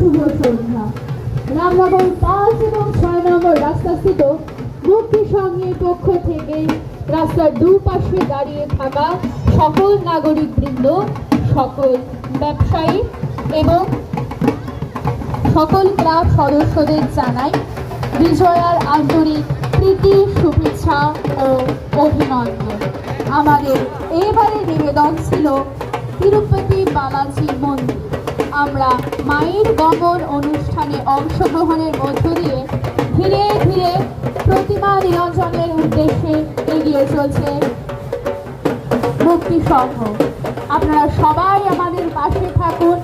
শুভ সন্ধ্যা। রামনগর 5 এবং 6 নম্বর রাস্তাস্থিত মুক্তি সংঘের পক্ষ থেকে রাস্তার দুপাশে দাঁড়িয়ে থাকা সকল নাগরিক বৃন্দ, সকল ব্যবসায়ী এবং সকল ক্লাব সদস্যদের জানাই বিজয়ার আন্তরিক প্রীতি, শুভেচ্ছা ও অভিনন্দন। আমাদের এবারে নিবেদন ছিল তিরুপতি বালাজি মন্দির। আমরা মায়ের গমন অনুষ্ঠানে অংশগ্রহণের মধ্য দিয়ে ধীরে ধীরে প্রতিমা নিরঞ্জনের উদ্দেশ্যে এগিয়ে চলছে মুক্তি সংঘ। আপনারা সবাই আমাদের পাশে থাকুন।